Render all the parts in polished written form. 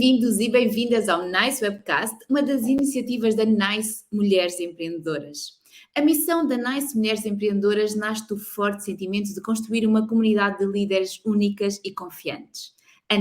Bem-vindos e bem-vindas ao NICE Webcast, uma das iniciativas da NICE Mulheres Empreendedoras. A missão da NICE Mulheres Empreendedoras nasce do forte sentimento de construir uma comunidade de líderes únicas e confiantes. A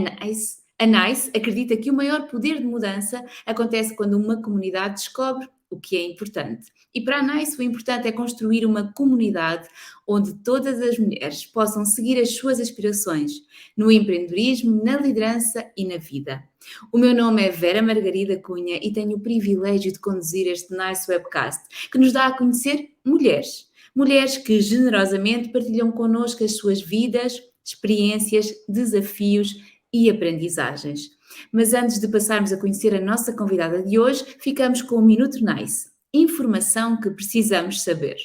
NICE acredita que o maior poder de mudança acontece quando uma comunidade descobre o que é importante. E para a NICE o importante é construir uma comunidade onde todas as mulheres possam seguir as suas aspirações no empreendedorismo, na liderança e na vida. O meu nome é Vera Margarida Cunha e tenho o privilégio de conduzir este NICE Webcast, que nos dá a conhecer mulheres. Mulheres que generosamente partilham connosco as suas vidas, experiências, desafios e aprendizagens. Mas antes de passarmos a conhecer a nossa convidada de hoje, ficamos com o Minuto NICE. Informação que precisamos saber.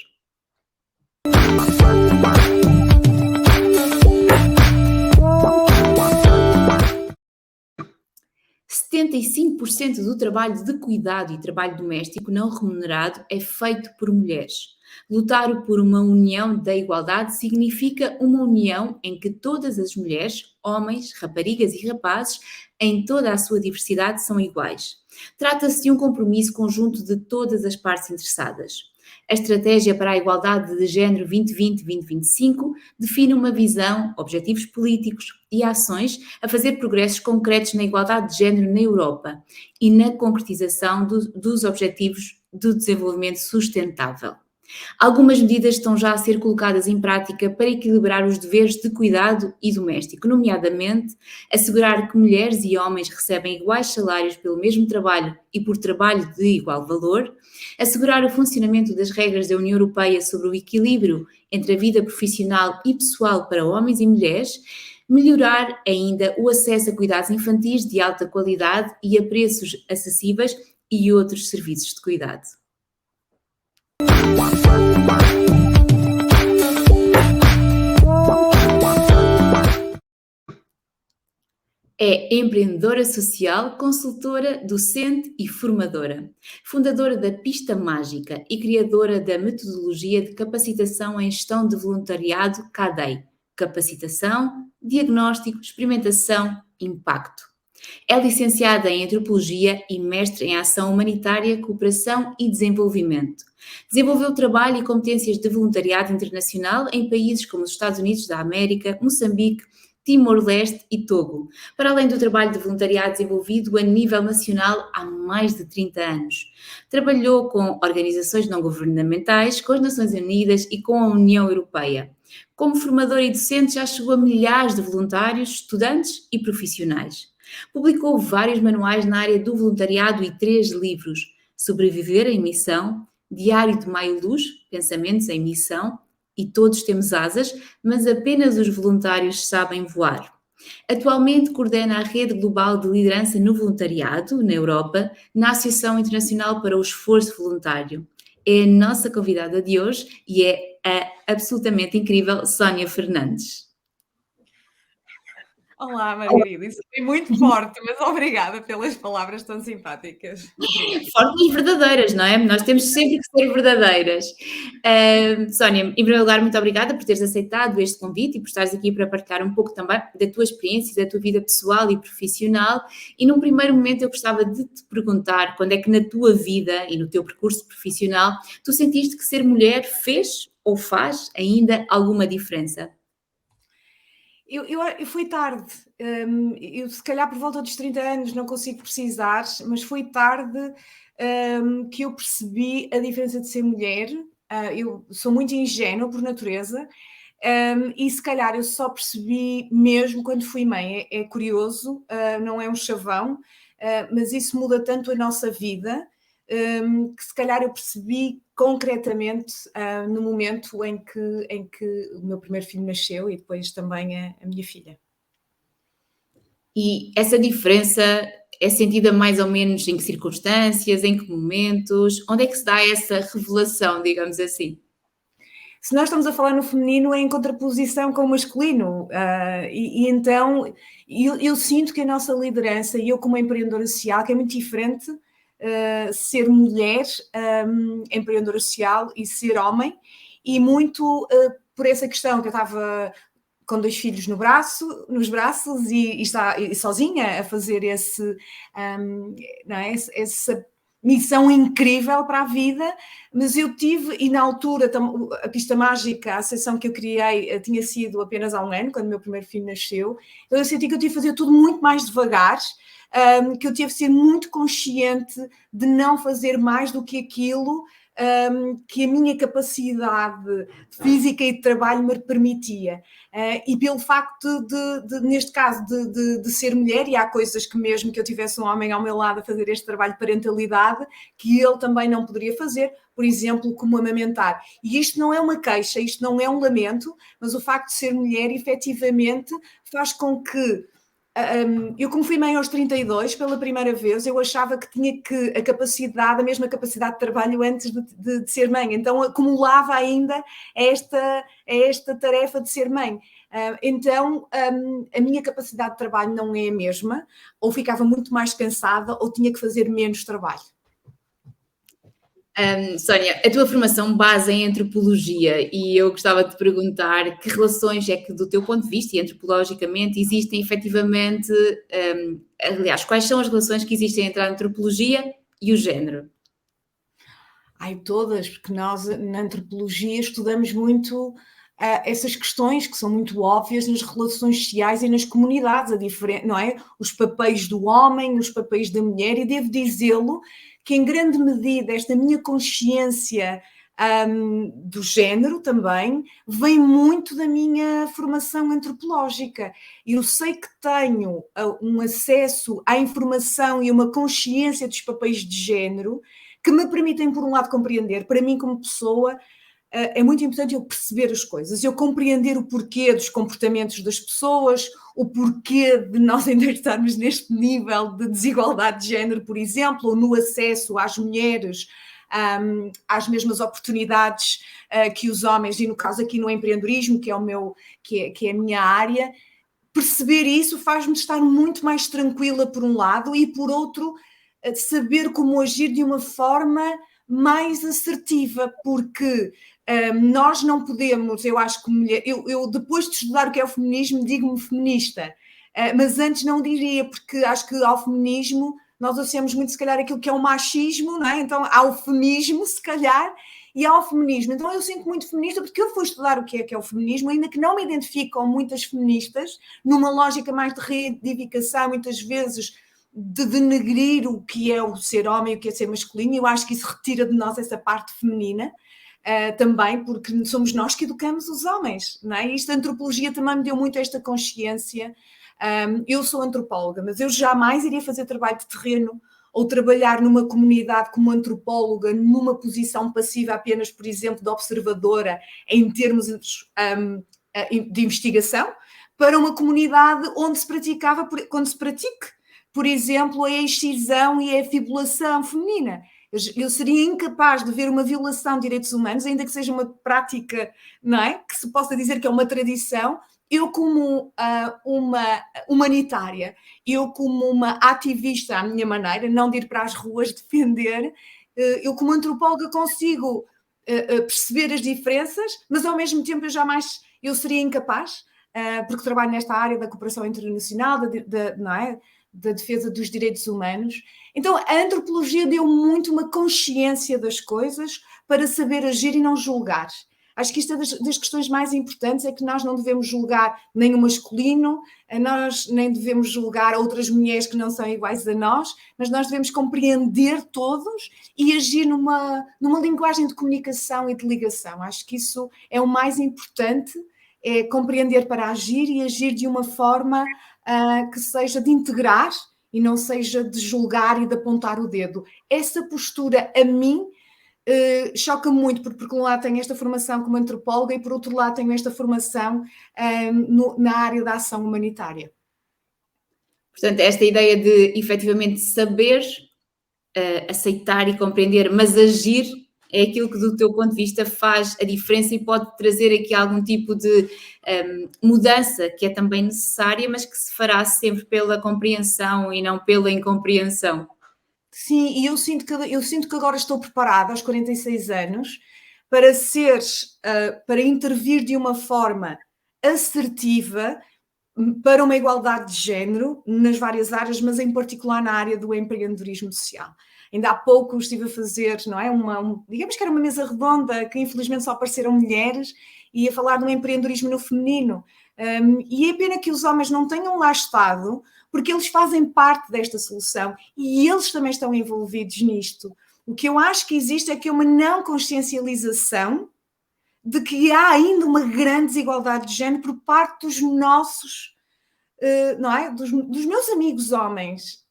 75% do trabalho de cuidado e trabalho doméstico não remunerado é feito por mulheres. Lutar por uma união da igualdade significa uma união em que todas as mulheres, homens, raparigas e rapazes, em toda a sua diversidade, são iguais. Trata-se de um compromisso conjunto de todas as partes interessadas. A Estratégia para a Igualdade de Género 2020-2025 define uma visão, objetivos políticos e ações a fazer progressos concretos na igualdade de género na Europa e na concretização dos Objetivos do Desenvolvimento Sustentável. Algumas medidas estão já a ser colocadas em prática para equilibrar os deveres de cuidado e doméstico, nomeadamente assegurar que mulheres e homens recebem iguais salários pelo mesmo trabalho e por trabalho de igual valor, assegurar o funcionamento das regras da União Europeia sobre o equilíbrio entre a vida profissional e pessoal para homens e mulheres, melhorar ainda o acesso a cuidados infantis de alta qualidade e a preços acessíveis e outros serviços de cuidado. É empreendedora social, consultora, docente e formadora, fundadora da Pista Mágica e criadora da metodologia de capacitação em gestão de voluntariado CADEI, capacitação, diagnóstico, experimentação, impacto. É licenciada em Antropologia e mestre em Ação Humanitária, Cooperação e Desenvolvimento. Desenvolveu trabalho e competências de voluntariado internacional em países como os Estados Unidos da América, Moçambique, Timor-Leste e Togo, para além do trabalho de voluntariado desenvolvido a nível nacional há mais de 30 anos. Trabalhou com organizações não governamentais, com as Nações Unidas e com a União Europeia. Como formadora e docente já chegou a milhares de voluntários, estudantes e profissionais. Publicou vários manuais na área do voluntariado e 3 livros: Sobreviver em Missão, Diário de Maio Luz, Pensamentos em Missão e Todos Temos Asas, mas apenas os voluntários sabem voar. Atualmente coordena a Rede Global de Liderança no Voluntariado, na Europa, na Associação Internacional para o Esforço Voluntário. É a nossa convidada de hoje e é a absolutamente incrível Sónia Fernandes. Olá, Margarida, isso foi muito forte, mas obrigada pelas palavras tão simpáticas. Fortes e verdadeiras, não é? Nós temos sempre que ser verdadeiras. Sónia, em primeiro lugar, muito obrigada por teres aceitado este convite e por estares aqui para partilhar um pouco também da tua experiência, da tua vida pessoal e profissional. E num primeiro momento eu gostava de te perguntar quando é que na tua vida e no teu percurso profissional tu sentiste que ser mulher fez ou faz ainda alguma diferença? Eu fui tarde, eu se calhar por volta dos 30 anos não consigo precisar, mas foi tarde que eu percebi a diferença de ser mulher. Eu sou muito ingênua por natureza e se calhar eu só percebi mesmo quando fui mãe. É curioso, não é um chavão, mas isso muda tanto a nossa vida que se calhar eu percebi concretamente no momento em que o meu primeiro filho nasceu e depois também a minha filha. E essa diferença é sentida mais ou menos em que circunstâncias, em que momentos? Onde é que se dá essa revelação, digamos assim? Se nós estamos a falar no feminino, é em contraposição com o masculino. Então eu sinto que a nossa liderança, e eu como empreendedora social, que é muito diferente ser mulher empreendedora social e ser homem, e muito por essa questão que eu estava com 2 filhos nos braços e sozinha a fazer não é, essa missão incrível para a vida, mas eu tive, e na altura a Pista Mágica, a associação que eu criei, tinha sido apenas há um ano, quando o meu primeiro filho nasceu, eu senti que eu tive que fazer tudo muito mais devagar, que eu tive que ser muito consciente de não fazer mais do que aquilo que a minha capacidade física e de trabalho me permitia. E pelo facto neste caso, de ser mulher, e há coisas que mesmo que eu tivesse um homem ao meu lado a fazer este trabalho de parentalidade, que ele também não poderia fazer, por exemplo, como amamentar. E isto não é uma queixa, isto não é um lamento, mas o facto de ser mulher, efetivamente, faz com que eu, como fui mãe aos 32, pela primeira vez, eu achava que tinha a mesma capacidade de trabalho antes de ser mãe. Então, acumulava ainda esta tarefa de ser mãe. Então, a minha capacidade de trabalho não é a mesma, ou ficava muito mais cansada, ou tinha que fazer menos trabalho. Sónia, a tua formação base em antropologia e eu gostava de te perguntar que relações é que, do teu ponto de vista e antropologicamente, existem efetivamente, aliás, quais são as relações que existem entre a antropologia e o género? Todas, porque nós na antropologia estudamos muito essas questões que são muito óbvias nas relações sociais e nas comunidades, não é? Os papéis do homem, os papéis da mulher, e devo dizê-lo que em grande medida esta minha consciência do género também vem muito da minha formação antropológica. Eu sei que tenho um acesso à informação e uma consciência dos papéis de género que me permitem, por um lado, compreender, para mim como pessoa, é muito importante eu perceber as coisas, eu compreender o porquê dos comportamentos das pessoas, o porquê de nós ainda estarmos neste nível de desigualdade de género, por exemplo, ou no acesso às mulheres, às mesmas oportunidades que os homens, e no caso aqui no empreendedorismo, que é a minha área. Perceber isso faz-me estar muito mais tranquila por um lado, e por outro, saber como agir de uma forma mais assertiva, porque nós não podemos, eu acho que mulher, eu depois de estudar o que é o feminismo, digo-me feminista, mas antes não diria, porque acho que ao feminismo nós associamos muito, se calhar, aquilo que é o machismo, não é? Então há o feminismo, se calhar, e ao feminismo. Então eu sinto muito feminista porque eu fui estudar o que é o feminismo, ainda que não me identifico com muitas feministas, numa lógica mais de reivindicação, muitas vezes de denegrir o que é o ser homem e o que é ser masculino. Eu acho que isso retira de nós essa parte feminina, também, porque somos nós que educamos os homens, não é? Isto, a antropologia também me deu muito esta consciência. Eu sou antropóloga, mas eu jamais iria fazer trabalho de terreno ou trabalhar numa comunidade como antropóloga, numa posição passiva apenas, por exemplo, de observadora, em termos de investigação, para uma comunidade onde se praticava, quando se pratique, por exemplo, a excisão e a fibulação feminina. Eu seria incapaz de ver uma violação de direitos humanos, ainda que seja uma prática, não é? Que se possa dizer que é uma tradição. Eu, como uma humanitária, eu, como uma ativista à minha maneira, não de ir para as ruas defender, eu, como antropóloga, consigo perceber as diferenças, mas ao mesmo tempo eu seria incapaz, porque trabalho nesta área da cooperação internacional, não é? Da defesa dos direitos humanos. Então, a antropologia deu muito uma consciência das coisas para saber agir e não julgar. Acho que isto é das questões mais importantes, é que nós não devemos julgar nem o masculino, nós nem devemos julgar outras mulheres que não são iguais a nós, mas nós devemos compreender todos e agir numa linguagem de comunicação e de ligação. Acho que isso é o mais importante, é compreender para agir e agir de uma forma que seja de integrar e não seja de julgar e de apontar o dedo. Essa postura, a mim, choca muito, porque por um lado tenho esta formação como antropóloga e por outro lado tenho esta formação na área da ação humanitária. Portanto, esta ideia de efetivamente saber, aceitar e compreender, mas agir é aquilo que do teu ponto de vista faz a diferença e pode trazer aqui algum tipo de mudança que é também necessária, mas que se fará sempre pela compreensão e não pela incompreensão. Sim, e eu sinto que agora estou preparada, aos 46 anos, para para intervir de uma forma assertiva para uma igualdade de género nas várias áreas, mas em particular na área do empreendedorismo social. Ainda há pouco estive a fazer, não é, digamos que era uma mesa redonda, que infelizmente só apareceram mulheres, e a falar do empreendedorismo no feminino. E é pena que os homens não tenham lá estado, porque eles fazem parte desta solução e eles também estão envolvidos nisto. O que eu acho que existe é que uma não consciencialização de que há ainda uma grande desigualdade de género por parte dos nossos, não é? Dos meus amigos homens.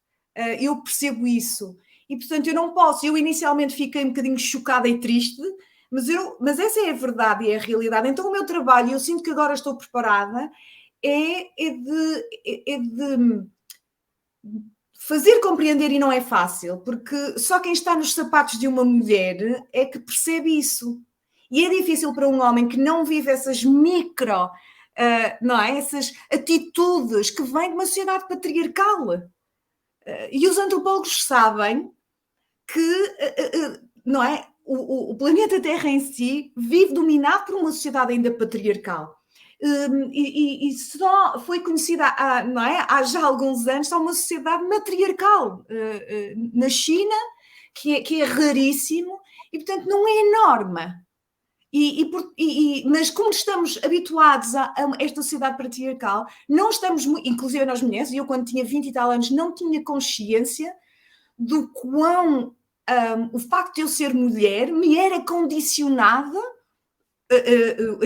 Eu percebo isso. E, portanto, eu não posso. Eu inicialmente fiquei um bocadinho chocada e triste, mas essa é a verdade e é a realidade. Então, o meu trabalho, eu sinto que agora estou preparada, é de fazer compreender, e não é fácil, porque só quem está nos sapatos de uma mulher é que percebe isso. E é difícil para um homem que não vive essas não é? Essas atitudes que vêm de uma sociedade patriarcal. E os antropólogos sabem que, não é? O planeta Terra em si vive dominado por uma sociedade ainda patriarcal. E só foi conhecida não é? Há já alguns anos, só uma sociedade matriarcal na China, que é raríssimo, e portanto não é norma. Mas como estamos habituados a esta sociedade patriarcal, não estamos, inclusive nós mulheres, e eu quando tinha 20 e tal anos não tinha consciência do quão o facto de eu ser mulher me era condicionada,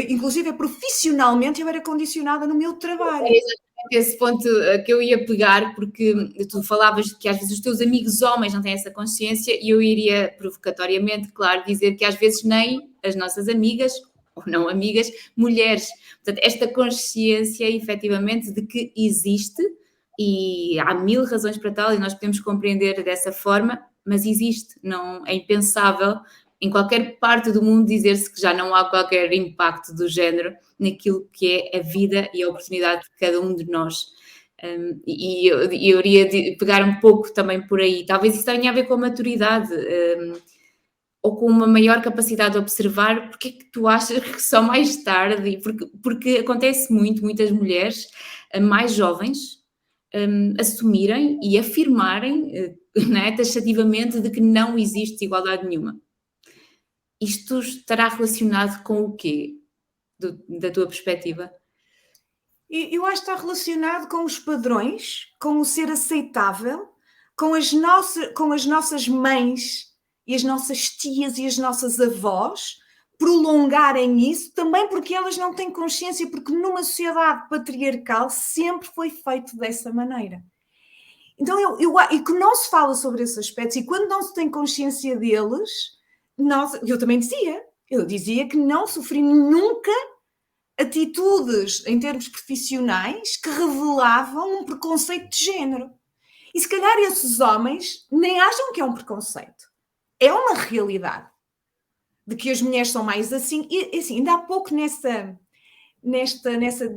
inclusive profissionalmente eu era condicionada no meu trabalho. É exatamente esse ponto que eu ia pegar, porque tu falavas que às vezes os teus amigos homens não têm essa consciência, e eu iria provocatoriamente, claro, dizer que às vezes nem as nossas amigas, ou não amigas, mulheres. Portanto, esta consciência efetivamente de que existe, e há mil razões para tal, e nós podemos compreender dessa forma, mas existe, não é impensável em qualquer parte do mundo dizer-se que já não há qualquer impacto do género naquilo que é a vida e a oportunidade de cada um de nós. E eu iria pegar um pouco também por aí. Talvez isso tenha a ver com a maturidade, ou com uma maior capacidade de observar. Porque é que tu achas que só mais tarde, porque acontece muitas mulheres mais jovens assumirem e afirmarem, né, taxativamente, de que não existe igualdade nenhuma. Isto estará relacionado com o quê, da tua perspectiva? Eu acho que está relacionado com os padrões, com o ser aceitável, com as nossas mães e as nossas tias e as nossas avós prolongarem isso, também porque elas não têm consciência, porque numa sociedade patriarcal sempre foi feito dessa maneira. Então, e que não se fala sobre esses aspectos, e quando não se tem consciência deles, eu dizia que não sofri nunca atitudes em termos profissionais que revelavam um preconceito de género. E se calhar esses homens nem acham que é um preconceito. É uma realidade de que as mulheres são mais assim. E assim, ainda há pouco nessa,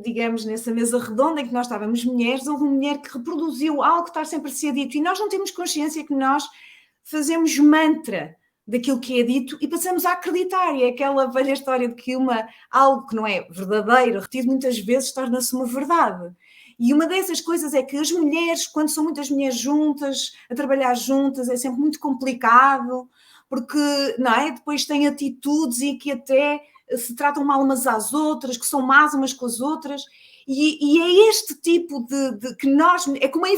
digamos, nessa mesa redonda em que nós estávamos mulheres, houve uma mulher que reproduziu algo que está sempre a ser dito, e nós não temos consciência que nós fazemos mantra daquilo que é dito e passamos a acreditar. E é aquela velha história de que algo que não é verdadeiro, retido muitas vezes, torna-se uma verdade. E uma dessas coisas é que as mulheres, quando são muitas mulheres juntas, a trabalhar juntas, é sempre muito complicado, porque, não é? Depois têm atitudes e que até se tratam mal umas às outras, que são más umas com as outras. E é este tipo de que nós... É como a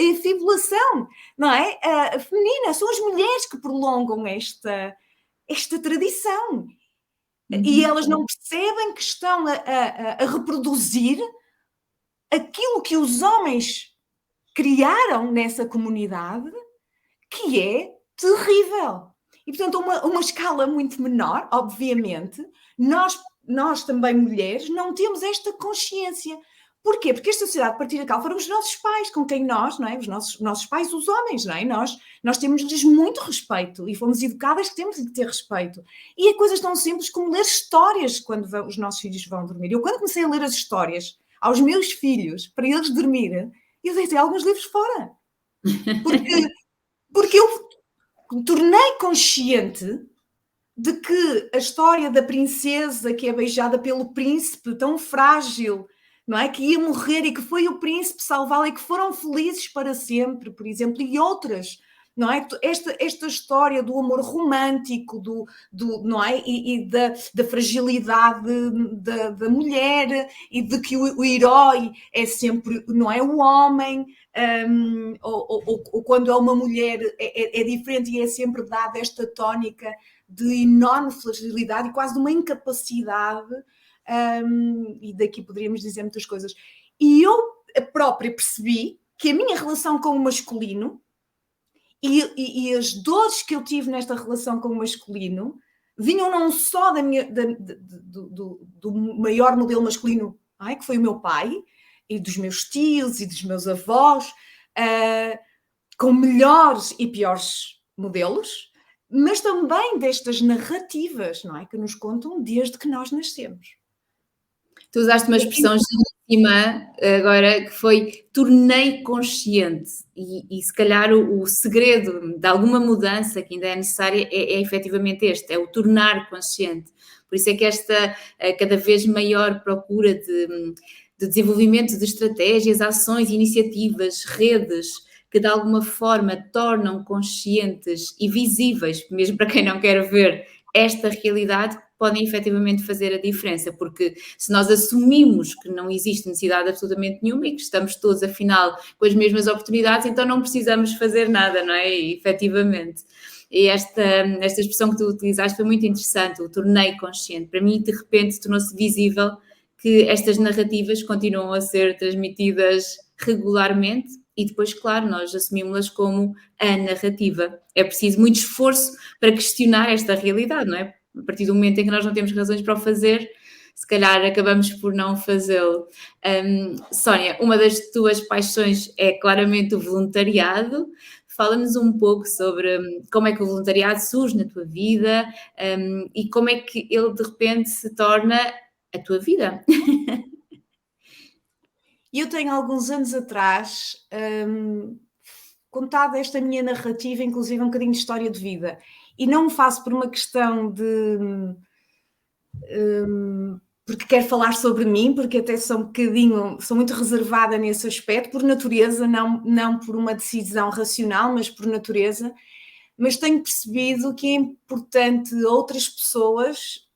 efibulação, não é? A feminina, são as mulheres que prolongam esta tradição. E elas não percebem que estão a reproduzir aquilo que os homens criaram nessa comunidade, que é terrível. E, portanto, uma escala muito menor, obviamente, nós também, mulheres, não temos esta consciência. Porquê? Porque esta sociedade patriarcal foram os nossos pais, com quem nós, não é? Os nossos pais, os homens, não é? Nós temos-lhes muito respeito e fomos educadas que temos de ter respeito. E é coisas tão simples como ler histórias quando os nossos filhos vão dormir. Eu, quando comecei a ler as histórias aos meus filhos, para eles dormirem, eu deitei alguns livros fora. Porque eu tornei consciente de que a história da princesa que é beijada pelo príncipe, tão frágil, não é? Que ia morrer e que foi o príncipe salvá-la e que foram felizes para sempre, por exemplo, e outras, não é? Esta história do amor romântico, não é? E da fragilidade da mulher e de que o herói é sempre, não é, o homem, ou quando é uma mulher é diferente e é sempre dada esta tónica de enorme fragilidade e quase de uma incapacidade, e daqui poderíamos dizer muitas coisas. E eu própria percebi que a minha relação com o masculino e as dores que eu tive nesta relação com o masculino vinham não só do maior modelo masculino, não é? Que foi o meu pai, e dos meus tios e dos meus avós, com melhores e piores modelos, mas também destas narrativas, não é? Que nos contam desde que nós nascemos. Tu usaste uma expressão cima agora que foi tornei consciente e se calhar o segredo de alguma mudança que ainda é necessária é efetivamente este, é o tornar consciente. Por isso é que esta cada vez maior procura de desenvolvimento de estratégias, ações, iniciativas, redes que de alguma forma tornam conscientes e visíveis, mesmo para quem não quer ver esta realidade, podem efetivamente fazer a diferença, porque se nós assumimos que não existe necessidade absolutamente nenhuma e que estamos todos, afinal, com as mesmas oportunidades, então não precisamos fazer nada, não é? E, efetivamente. E esta expressão que tu utilizaste foi muito interessante, o tornei consciente. Para mim, de repente, tornou-se visível que estas narrativas continuam a ser transmitidas regularmente e depois, claro, nós assumimos-las como a narrativa. É preciso muito esforço para questionar esta realidade, não é? A partir do momento em que nós não temos razões para o fazer, se calhar acabamos por não fazê-lo. Sónia, uma das tuas paixões é claramente o voluntariado. Fala-nos um pouco sobre como é que o voluntariado surge na tua vida e como é que ele de repente se torna a tua vida. Eu tenho alguns anos atrás contado esta minha narrativa, inclusive um bocadinho de história de vida. E não o faço por uma questão de... porque quero falar sobre mim, porque até sou muito reservada nesse aspecto, por natureza, não por uma decisão racional, mas por natureza. Mas tenho percebido que é importante outras pessoas...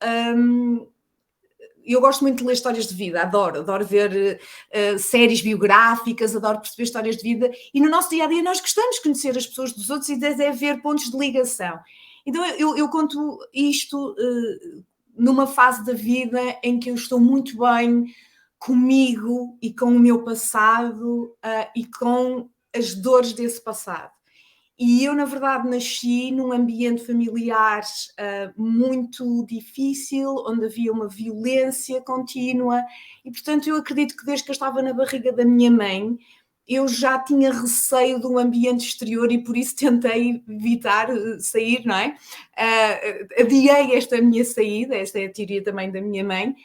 eu gosto muito de ler histórias de vida, adoro ver séries biográficas, adoro perceber histórias de vida, e no nosso dia-a-dia nós gostamos de conhecer as pessoas dos outros e de haver pontos de ligação. Então eu conto isto numa fase da vida em que eu estou muito bem comigo e com o meu passado e com as dores desse passado. E eu, na verdade, nasci num ambiente familiar muito difícil, onde havia uma violência contínua, e, portanto, eu acredito que desde que eu estava na barriga da minha mãe, eu já tinha receio de um ambiente exterior e por isso tentei evitar sair, não é? Adiei esta minha saída, esta é a teoria também da minha mãe,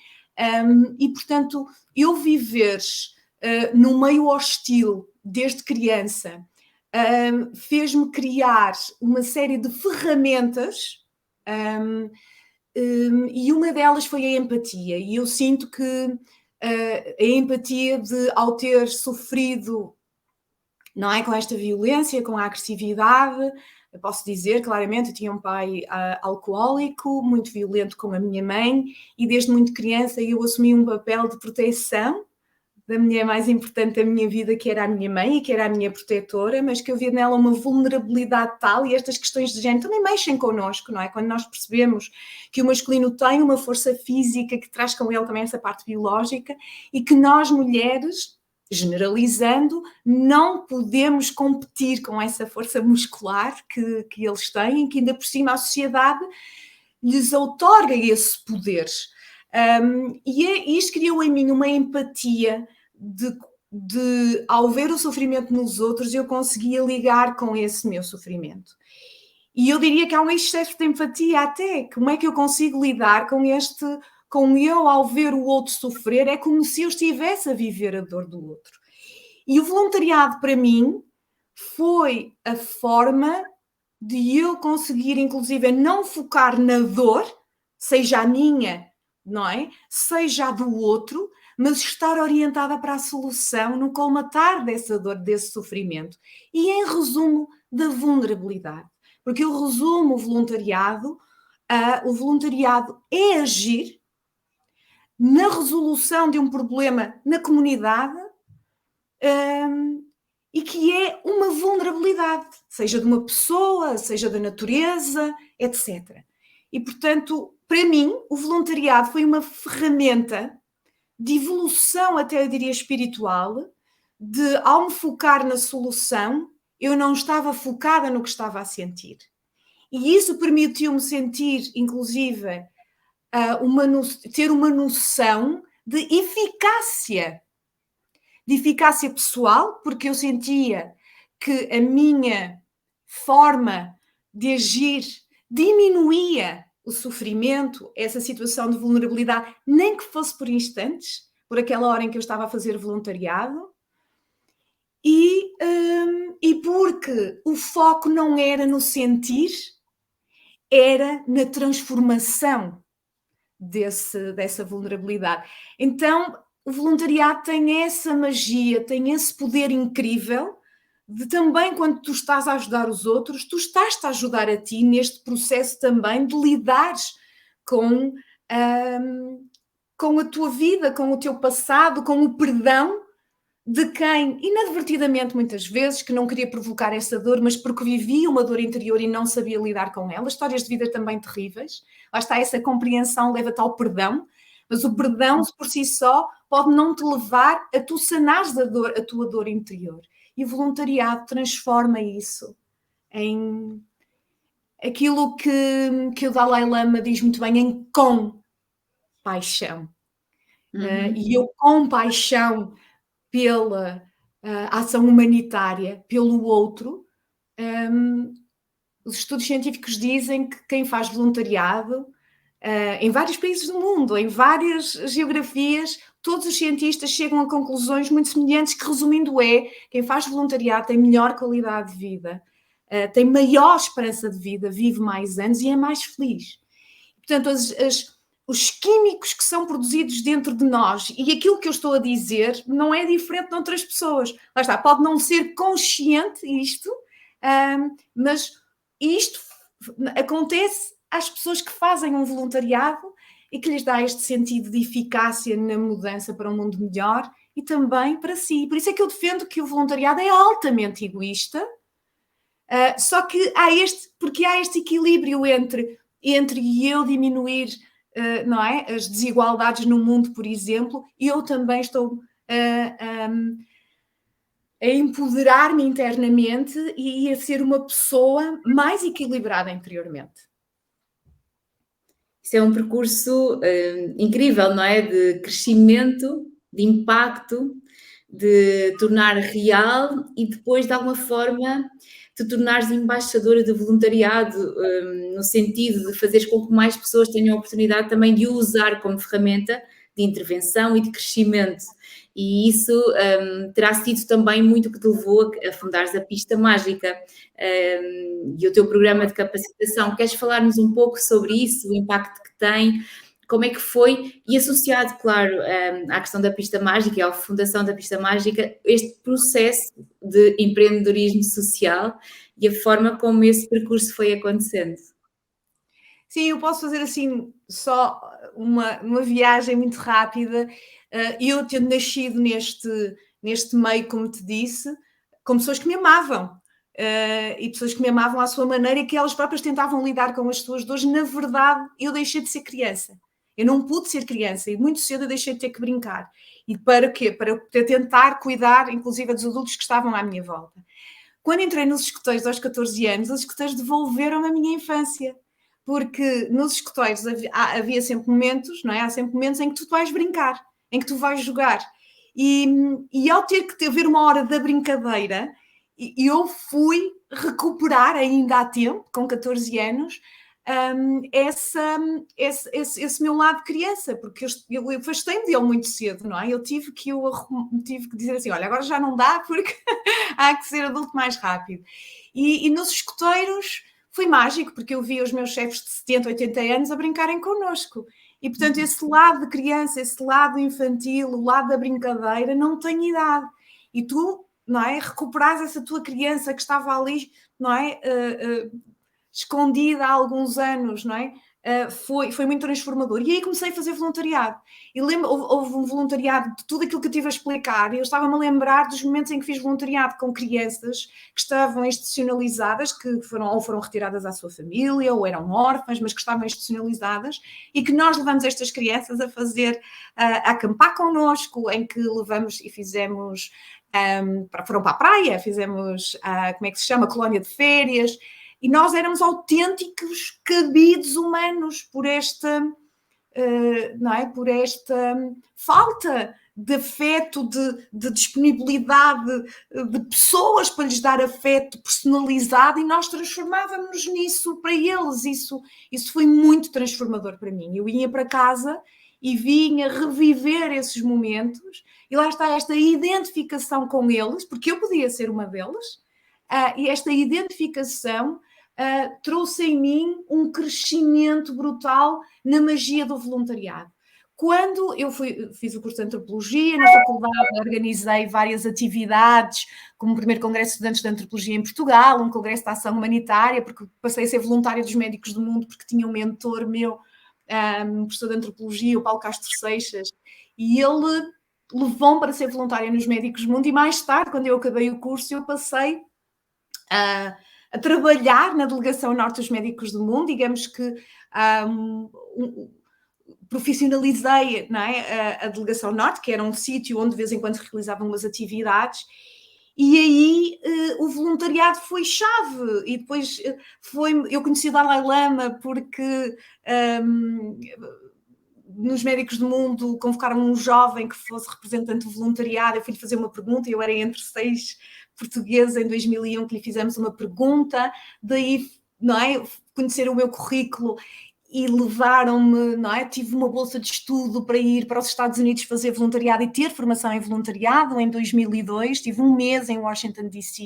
e, portanto, eu viver num meio hostil desde criança, fez-me criar uma série de ferramentas e uma delas foi a empatia, e eu sinto que a empatia ao ter sofrido, não é, com esta violência, com a agressividade, eu posso dizer claramente, eu tinha um pai alcoólico, muito violento com a minha mãe, e desde muito criança eu assumi um papel de proteção da mulher mais importante da minha vida, que era a minha mãe e que era a minha protetora, mas que eu via nela uma vulnerabilidade tal, e estas questões de género também mexem connosco, não é? Quando nós percebemos que o masculino tem uma força física que traz com ele também essa parte biológica e que nós, mulheres, generalizando, não podemos competir com essa força muscular que eles têm e que ainda por cima a sociedade lhes outorga esse poder. E isto criou em mim uma empatia de ao ver o sofrimento nos outros, eu conseguia ligar com esse meu sofrimento. E eu diria que há um excesso de empatia até. Como é que eu consigo lidar com eu ao ver o outro sofrer? É como se eu estivesse a viver a dor do outro. E o voluntariado, para mim, foi a forma de eu conseguir, inclusive, não focar na dor, seja a minha, não é? Seja a do outro, mas estar orientada para a solução, no colmatar dessa dor, desse sofrimento. E, em resumo, da vulnerabilidade. Porque eu resumo o voluntariado é agir na resolução de um problema na comunidade, e que é uma vulnerabilidade, seja de uma pessoa, seja da natureza, etc. E, portanto, para mim, o voluntariado foi uma ferramenta de evolução, até eu diria espiritual, de, ao me focar na solução, eu não estava focada no que estava a sentir. E isso permitiu-me sentir, inclusive, ter uma noção de eficácia pessoal, porque eu sentia que a minha forma de agir diminuía o sofrimento, essa situação de vulnerabilidade, nem que fosse por instantes, por aquela hora em que eu estava a fazer voluntariado, e porque o foco não era no sentir, era na transformação dessa vulnerabilidade. Então, o voluntariado tem essa magia, tem esse poder incrível de também, quando tu estás a ajudar os outros, tu estás-te a ajudar a ti neste processo também de lidares com a tua vida, com o teu passado, com o perdão de quem, inadvertidamente muitas vezes, que não queria provocar essa dor, mas porque vivia uma dor interior e não sabia lidar com ela. Histórias de vida também terríveis. Lá está, essa compreensão leva-te ao perdão, mas o perdão por si só pode não te levar a tu sanares a tua dor interior. E o voluntariado transforma isso em aquilo que o Dalai Lama diz muito bem, em compaixão. E eu, com paixão pela ação humanitária, pelo outro, os estudos científicos dizem que quem faz voluntariado, em vários países do mundo, em várias geografias, todos os cientistas chegam a conclusões muito semelhantes, que, resumindo, quem faz voluntariado tem melhor qualidade de vida, tem maior esperança de vida, vive mais anos e é mais feliz. Portanto, os químicos que são produzidos dentro de nós, e aquilo que eu estou a dizer não é diferente de outras pessoas. Lá está, pode não ser consciente isto, mas isto acontece às pessoas que fazem um voluntariado e que lhes dá este sentido de eficácia na mudança para um mundo melhor e também para si. Por isso é que eu defendo que o voluntariado é altamente egoísta, só que há este equilíbrio entre eu diminuir, não é, as desigualdades no mundo, por exemplo, e eu também estou a empoderar-me internamente e a ser uma pessoa mais equilibrada interiormente. Isso é um percurso incrível, não é? De crescimento, de impacto, de tornar real e depois, de alguma forma, te tornares embaixadora de voluntariado, no sentido de fazeres com que mais pessoas tenham a oportunidade também de o usar como ferramenta de intervenção e de crescimento. E isso terá sido também muito que te levou a fundares a Pista Mágica e o teu programa de capacitação. Queres falar-nos um pouco sobre isso, o impacto que tem? Como é que foi? E associado, claro, à questão da Pista Mágica e à fundação da Pista Mágica, este processo de empreendedorismo social e a forma como esse percurso foi acontecendo. Sim, eu posso fazer assim só uma viagem muito rápida. Eu tendo nascido neste meio, como te disse, com pessoas que me amavam. E pessoas que me amavam à sua maneira e que elas próprias tentavam lidar com as suas dores. Na verdade, eu deixei de ser criança. Eu não pude ser criança e muito cedo eu deixei de ter que brincar. E para quê? Para tentar cuidar, inclusive, dos adultos que estavam à minha volta. Quando entrei nos escoteiros aos 14 anos, os escoteiros devolveram-me a minha infância. Porque nos escoteiros havia sempre momentos, não é? Há sempre momentos em que tu vais brincar, em que tu vais jogar. E ao ter que haver uma hora da brincadeira, eu fui recuperar, ainda há tempo, com 14 anos, esse meu lado de criança, porque eu afastei-me dele muito cedo, não é? Eu tive que dizer assim, olha, agora já não dá, porque há que ser adulto mais rápido. E nos escoteiros foi mágico, porque eu via os meus chefes de 70, 80 anos a brincarem connosco. E, portanto, esse lado de criança, esse lado infantil, o lado da brincadeira, não tem idade. E tu, não é, recuperares essa tua criança que estava ali, não é, escondida há alguns anos, não é? Foi muito transformador. E aí comecei a fazer voluntariado. E lembro, houve um voluntariado de tudo aquilo que eu tive a explicar, e eu estava-me a lembrar dos momentos em que fiz voluntariado com crianças que estavam institucionalizadas, que foram retiradas à sua família, ou eram órfãs, mas que estavam institucionalizadas, e que nós levamos estas crianças a fazer, a acampar connosco, em que levamos e fizemos, foram para a praia, fizemos, como é que se chama, colónia de férias, e nós éramos autênticos cabides humanos por esta, não é? Por esta falta de afeto, de disponibilidade de pessoas para lhes dar afeto personalizado, e nós transformávamos-nos nisso para eles. Isso foi muito transformador para mim. Eu ia para casa e vinha reviver esses momentos, e lá está esta identificação com eles, porque eu podia ser uma delas, e esta identificação trouxe em mim um crescimento brutal na magia do voluntariado. Quando eu fiz o curso de Antropologia, na faculdade organizei várias atividades, como o primeiro Congresso de Estudantes de Antropologia em Portugal, um congresso de ação humanitária, porque passei a ser voluntária dos Médicos do Mundo, porque tinha um mentor meu, um professor de Antropologia, o Paulo Castro Seixas, e ele levou-me para ser voluntária nos Médicos do Mundo, e mais tarde, quando eu acabei o curso, eu passei a trabalhar na Delegação Norte dos Médicos do Mundo, digamos que profissionalizei, não é, a Delegação Norte, que era um sítio onde de vez em quando se realizavam umas atividades, e aí o voluntariado foi chave, e depois eu conheci o Dalai Lama porque nos Médicos do Mundo convocaram um jovem que fosse representante do voluntariado. Eu fui-lhe fazer uma pergunta, eu era entre 6 portugueses em 2001 que lhe fizemos uma pergunta, daí, não é, conhecer o meu currículo e levaram-me, não é, tive uma bolsa de estudo para ir para os Estados Unidos fazer voluntariado e ter formação em voluntariado em 2002, tive um mês em Washington DC,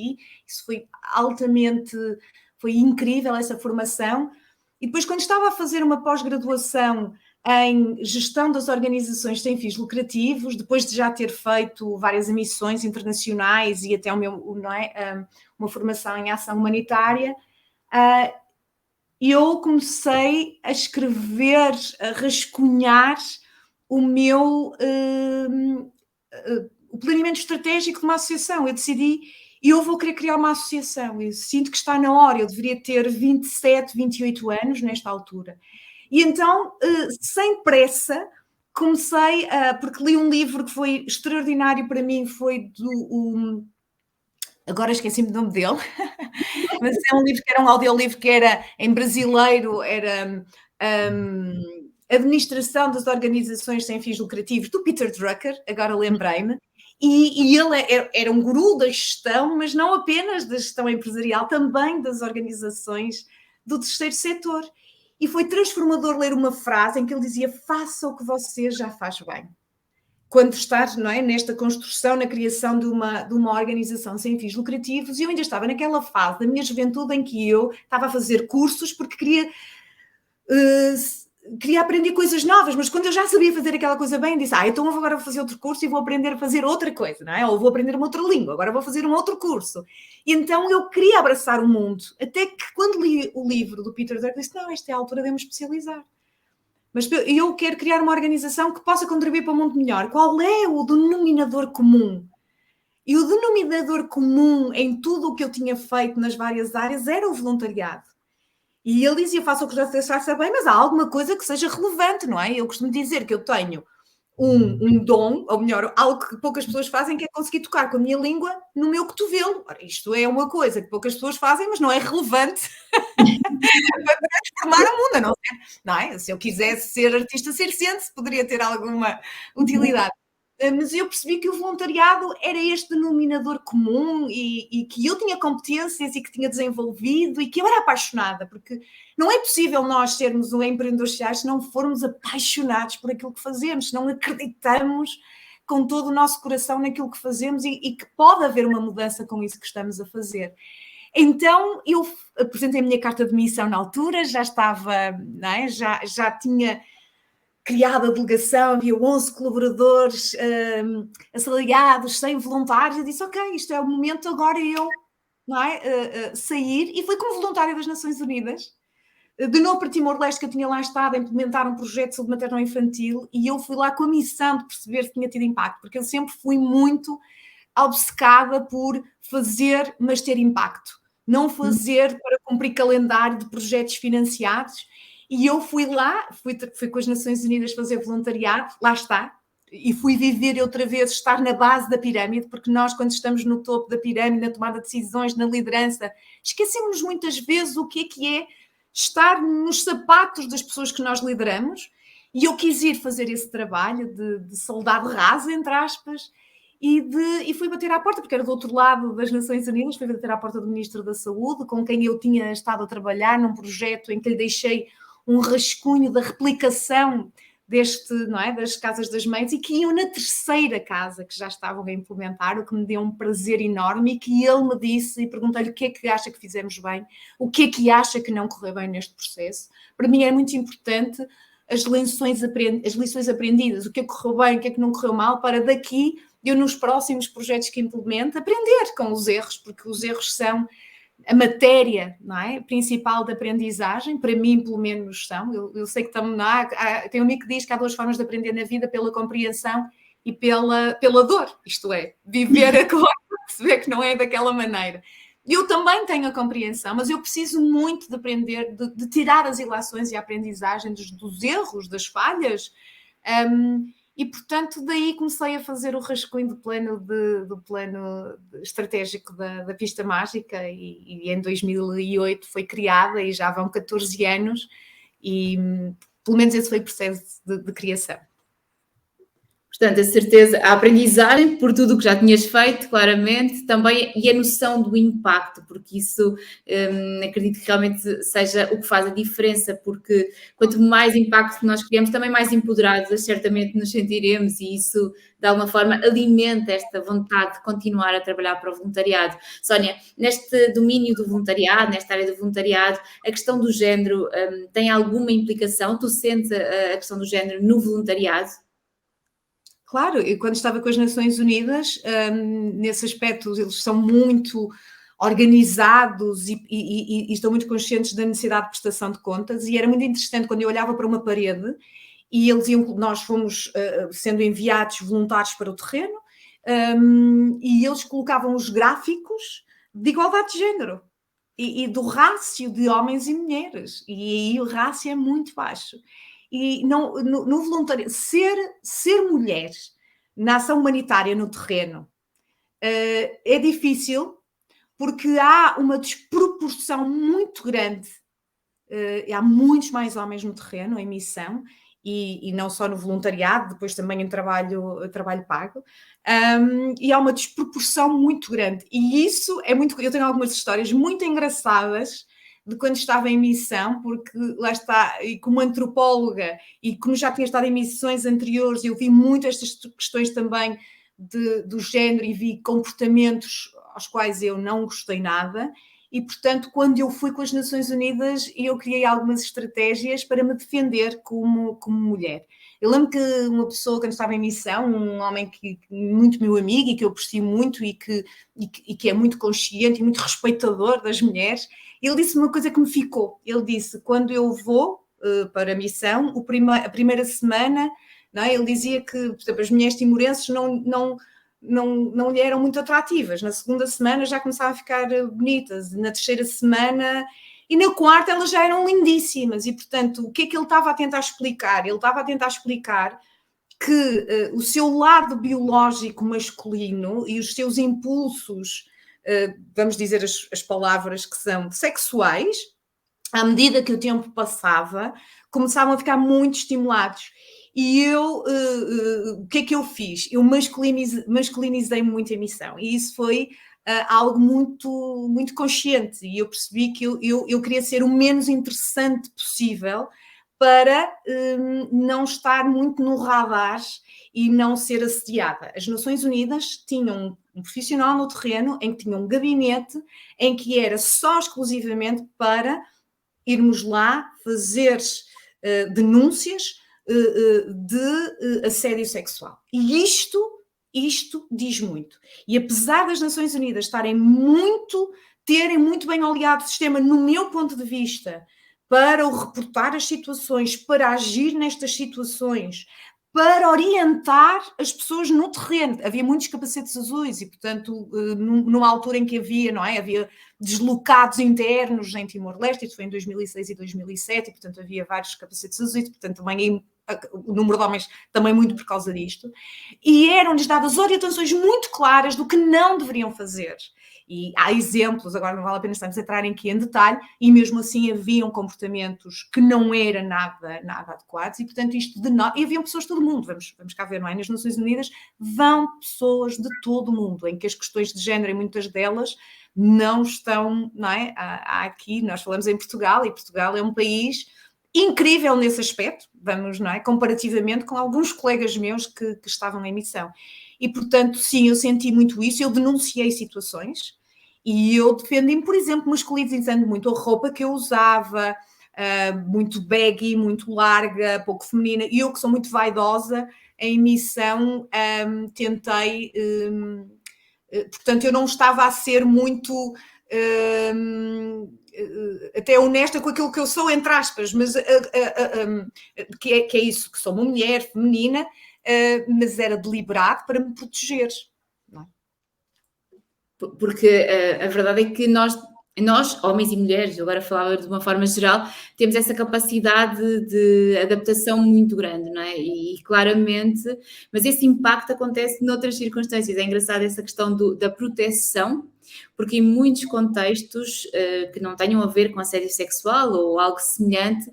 isso foi foi incrível essa formação. E depois, quando estava a fazer uma pós-graduação em gestão das organizações sem fins lucrativos, depois de já ter feito várias emissões internacionais e até uma formação em ação humanitária, eu comecei a escrever, a rascunhar o planeamento estratégico de uma associação. Eu decidi, eu vou querer criar uma associação. Eu sinto que está na hora, eu deveria ter 27, 28 anos nesta altura. E então, sem pressa, comecei, porque li um livro que foi extraordinário para mim, foi agora esqueci-me do nome dele, mas é um livro que era um audiolivro que era, em brasileiro, era Administração das Organizações Sem Fins Lucrativos, do Peter Drucker, agora lembrei-me, e ele era um guru da gestão, mas não apenas da gestão empresarial, também das organizações do terceiro setor. E foi transformador ler uma frase em que ele dizia: faça o que você já faz bem. Quando estás, não é, nesta construção, na criação de uma organização sem fins lucrativos, e eu ainda estava naquela fase da minha juventude em que eu estava a fazer cursos porque queria aprender coisas novas, mas quando eu já sabia fazer aquela coisa bem, disse, então agora vou fazer outro curso e vou aprender a fazer outra coisa, não é? Ou vou aprender uma outra língua, agora vou fazer um outro curso. E então eu queria abraçar o mundo, até que quando li o livro do Peter Drucker, disse, não, esta é a altura de eu me especializar. Mas eu quero criar uma organização que possa contribuir para um mundo melhor. Qual é o denominador comum? E o denominador comum em tudo o que eu tinha feito nas várias áreas era o voluntariado. E ele dizia, faça o que já faça bem, mas há alguma coisa que seja relevante, não é? Eu costumo dizer que eu tenho um dom, ou melhor, algo que poucas pessoas fazem, que é conseguir tocar com a minha língua no meu cotovelo. Ora, isto é uma coisa que poucas pessoas fazem, mas não é relevante para transformar o mundo, não é? Se eu quisesse ser artista circense, poderia ter alguma utilidade. Mas eu percebi que o voluntariado era este denominador comum e que eu tinha competências e que tinha desenvolvido e que eu era apaixonada, porque não é possível nós sermos empreendedores sociais se não formos apaixonados por aquilo que fazemos, se não acreditamos com todo o nosso coração naquilo que fazemos e que pode haver uma mudança com isso que estamos a fazer. Então eu apresentei a minha carta de missão na altura, já estava, não é? já tinha criado a delegação, havia 11 colaboradores assalariados, 100 voluntários. Eu disse, ok, isto é o momento agora eu, não é? Sair, e fui como voluntária das Nações Unidas, de novo para Timor-Leste, que eu tinha lá estado a implementar um projeto de saúde materno-infantil, e eu fui lá com a missão de perceber se tinha tido impacto, porque eu sempre fui muito obcecada por fazer, mas ter impacto. Não fazer para cumprir calendário de projetos financiados. E eu fui lá, fui com as Nações Unidas fazer voluntariado, lá está, e fui viver outra vez, estar na base da pirâmide, porque nós, quando estamos no topo da pirâmide, na tomada de decisões, na liderança, esquecemos muitas vezes o que é estar nos sapatos das pessoas que nós lideramos. E eu quis ir fazer esse trabalho de soldado raso, entre aspas, e fui bater à porta, porque era do outro lado das Nações Unidas, fui bater à porta do Ministro da Saúde, com quem eu tinha estado a trabalhar num projeto em que lhe deixei um rascunho da replicação não é, das casas das mães, e que iam na terceira casa que já estavam a implementar, o que me deu um prazer enorme, e que ele me disse, e perguntei-lhe o que é que acha que fizemos bem, o que é que acha que não correu bem neste processo. Para mim é muito importante as lições aprendidas, o que é que correu bem, o que é que não correu mal, para daqui eu, nos próximos projetos que implemento, aprender com os erros, porque os erros são a matéria, não é, principal de aprendizagem. Para mim, pelo menos, são. Eu sei que tem um amigo que diz que há 2 formas de aprender na vida: pela compreensão e pela dor. Isto é, viver a coisa, perceber que não é daquela maneira. Eu também tenho a compreensão, mas eu preciso muito de aprender, de tirar as ilações e a aprendizagem dos erros, das falhas. E, portanto, daí comecei a fazer o rascunho do plano estratégico da Pista Mágica, e em 2008 foi criada, e já vão 14 anos, e pelo menos esse foi o processo de criação. Portanto, a certeza, a aprendizagem por tudo o que já tinhas feito, claramente, também, e a noção do impacto, porque isso acredito que realmente seja o que faz a diferença, porque quanto mais impacto nós criamos, também mais empoderados certamente nos sentiremos, e isso de alguma forma alimenta esta vontade de continuar a trabalhar para o voluntariado. Sónia, neste domínio do voluntariado, nesta área do voluntariado, a questão do género tem alguma implicação? Tu sentes a questão do género no voluntariado? Claro, e quando estava com as Nações Unidas, nesse aspecto, eles são muito organizados e estão muito conscientes da necessidade de prestação de contas, e era muito interessante quando eu olhava para uma parede e nós fomos sendo enviados voluntários para o terreno, e eles colocavam os gráficos de igualdade de género e do rácio de homens e mulheres, e aí o rácio é muito baixo. E no voluntariado, ser mulher na ação humanitária no terreno é difícil, porque há uma desproporção muito grande. Há muitos mais homens no terreno, em missão, e não só no voluntariado, depois também em trabalho pago, e há uma desproporção muito grande. E isso é muito... Eu tenho algumas histórias muito engraçadas de quando estava em missão, porque lá está, e como antropóloga, e como já tinha estado em missões anteriores, eu vi muito estas questões também do género, e vi comportamentos aos quais eu não gostei nada. E, portanto, quando eu fui com as Nações Unidas, eu criei algumas estratégias para me defender como mulher. Eu lembro que uma pessoa, quando estava em missão, um homem muito meu amigo, e que eu aprecio muito, e que é muito consciente e muito respeitador das mulheres, ele disse uma coisa que me ficou. Ele disse: quando eu vou para a missão, a primeira semana, não é? Ele dizia que, por exemplo, as mulheres timorenses não lhe eram muito atrativas. Na segunda semana já começavam a ficar bonitas, na terceira semana, e na quarta elas já eram lindíssimas. E, portanto, o que é que ele estava a tentar explicar? Ele estava a tentar explicar que o seu lado biológico masculino e os seus impulsos, vamos dizer as palavras que são sexuais, à medida que o tempo passava, começavam a ficar muito estimulados. E eu, o que é que eu fiz? Eu masculinizei muito a missão, e isso foi algo muito, muito consciente, e eu percebi que eu queria ser o menos interessante possível para não estar muito no radar e não ser assediada. As Nações Unidas tinham um profissional no terreno em que tinha um gabinete em que era só exclusivamente para irmos lá fazer denúncias de assédio sexual. E isto diz muito. E apesar das Nações Unidas terem muito bem oleado o sistema, no meu ponto de vista, para o reportar as situações, para agir nestas situações, para orientar as pessoas no terreno. Havia muitos capacetes azuis e, portanto, numa altura em que havia, não é? Havia deslocados internos em Timor-Leste, isso foi em 2006 e 2007, e, portanto, havia vários capacetes azuis, portanto, também o número de homens também muito por causa disto. E eram-lhes dadas orientações muito claras do que não deveriam fazer. E há exemplos, agora não vale a pena estarmos a entrar aqui em detalhe, e mesmo assim haviam comportamentos que não eram nada adequados, e portanto isto e haviam pessoas de todo o mundo, vamos cá ver, não é? Nas Nações Unidas vão pessoas de todo o mundo, em que as questões de género, em muitas delas, não estão, não é? Há aqui, nós falamos em Portugal, e Portugal é um país incrível nesse aspecto, vamos, não é? Comparativamente com alguns colegas meus que estavam em missão. E, portanto, sim, eu senti muito isso, eu denunciei situações e eu defendi-me, por exemplo, masculinizando muito a roupa que eu usava, muito baggy, muito larga, pouco feminina, e eu que sou muito vaidosa, em missão tentei... portanto, eu não estava a ser muito... até honesta com aquilo que eu sou, entre aspas, mas que é isso, que sou uma mulher feminina, mas era deliberado para me proteger. Não é? Porque a verdade é que nós, homens e mulheres, agora falava de uma forma geral, temos essa capacidade de adaptação muito grande, não é? E claramente, mas esse impacto acontece noutras circunstâncias. É engraçado essa questão da proteção, porque em muitos contextos que não tenham a ver com assédio sexual ou algo semelhante,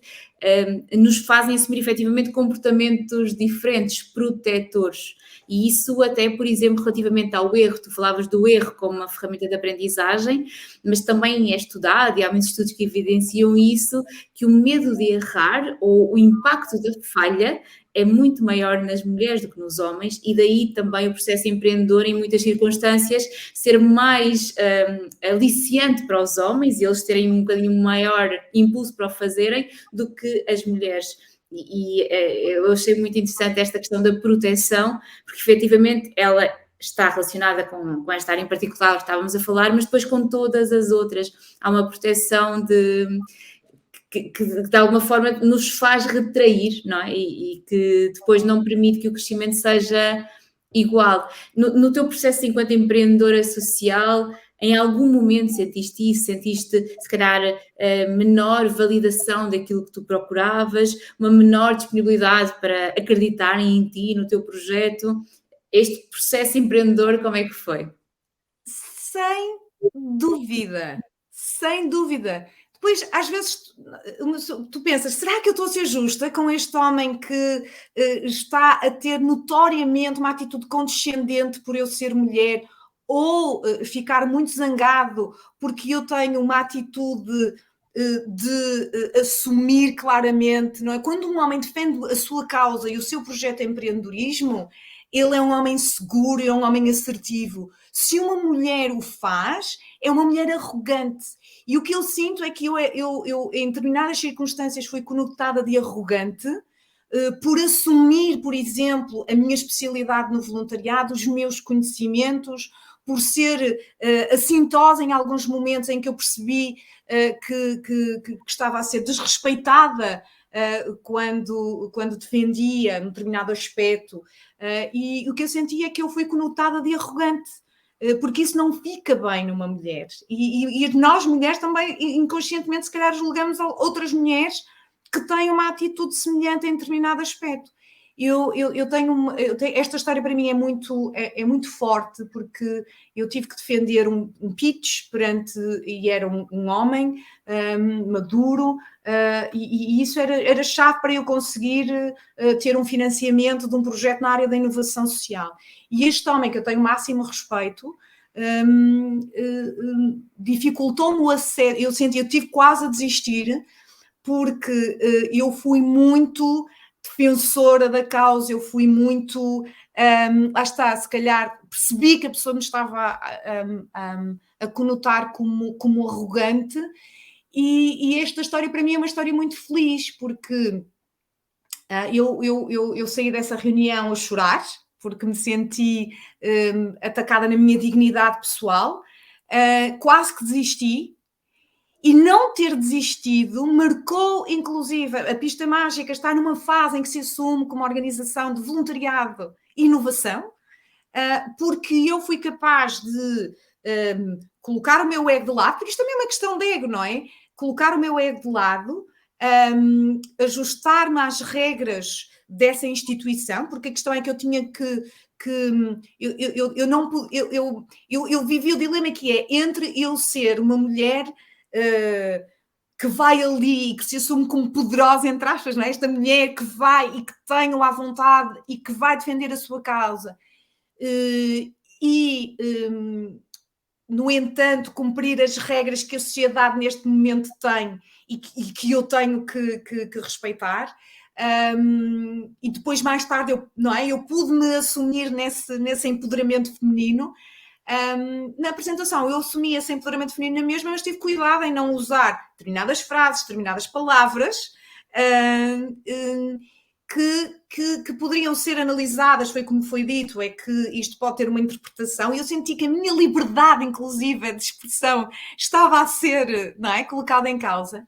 nos fazem assumir efetivamente comportamentos diferentes, protetores. E isso até, por exemplo, relativamente ao erro, tu falavas do erro como uma ferramenta de aprendizagem, mas também é estudado, e há muitos estudos que evidenciam isso, que o medo de errar ou o impacto da falha é muito maior nas mulheres do que nos homens, e daí também o processo empreendedor, em muitas circunstâncias, ser mais aliciante para os homens e eles terem um bocadinho maior impulso para o fazerem do que as mulheres. E eu achei muito interessante esta questão da proteção, porque efetivamente ela está relacionada com esta área em particular que estávamos a falar, mas depois com todas as outras. Há uma proteção que de alguma forma nos faz retrair, não é? E que depois não permite que o crescimento seja igual. No teu processo enquanto empreendedora social, em algum momento sentiste isso? Sentiste, se calhar, menor validação daquilo que tu procuravas, uma menor disponibilidade para acreditarem em ti, no teu projeto? Este processo empreendedor, como é que foi? Sem dúvida, sem dúvida. Depois, às vezes, tu pensas, será que eu estou a ser justa com este homem que está a ter notoriamente uma atitude condescendente por eu ser mulher, ou ficar muito zangado porque eu tenho uma atitude de assumir claramente, não é? Quando um homem defende a sua causa e o seu projeto de empreendedorismo, ele é um homem seguro, é um homem assertivo. Se uma mulher o faz, é uma mulher arrogante. E o que eu sinto é que eu em determinadas circunstâncias, fui conotada de arrogante por assumir, por exemplo, a minha especialidade no voluntariado, os meus conhecimentos, por ser assintosa em alguns momentos em que eu percebi que estava a ser desrespeitada quando defendia um determinado aspecto. E o que eu sentia é que eu fui conotada de arrogante, porque isso não fica bem numa mulher. E nós, mulheres, também inconscientemente, se calhar, julgamos outras mulheres que têm uma atitude semelhante em determinado aspecto. Esta história para mim é muito forte, porque eu tive que defender um pitch e era um homem maduro, e isso era chave para eu conseguir ter um financiamento de um projeto na área da inovação social. E este homem, que eu tenho o máximo respeito, dificultou-me o acesso. Eu tive quase a desistir, porque eu fui muito defensora da causa, eu fui muito, lá está, se calhar percebi que a pessoa me estava a conotar como arrogante, e esta história para mim é uma história muito feliz, porque eu saí dessa reunião a chorar, porque me senti atacada na minha dignidade pessoal, quase que desisti, e não ter desistido marcou, inclusive, a Pista Mágica está numa fase em que se assume como organização de voluntariado e inovação, porque eu fui capaz de colocar o meu ego de lado, porque isto também é uma questão de ego, não é? Colocar o meu ego de lado, ajustar-me às regras dessa instituição, porque a questão é que eu tinha que eu vivi o dilema que é entre eu ser uma mulher que vai ali e que se assume como poderosa, entre aspas, não é? Esta mulher que vai e que tem à vontade e que vai defender a sua causa, no entanto, cumprir as regras que a sociedade neste momento tem e que eu tenho que respeitar. E depois, mais tarde, eu pude-me assumir nesse empoderamento feminino. Na apresentação, eu assumi esse empoderamento feminino na mesma, mas tive cuidado em não usar determinadas frases, determinadas palavras que poderiam ser analisadas, foi como foi dito, é que isto pode ter uma interpretação, e eu senti que a minha liberdade, inclusive, de expressão, estava a ser, não é, colocada em causa.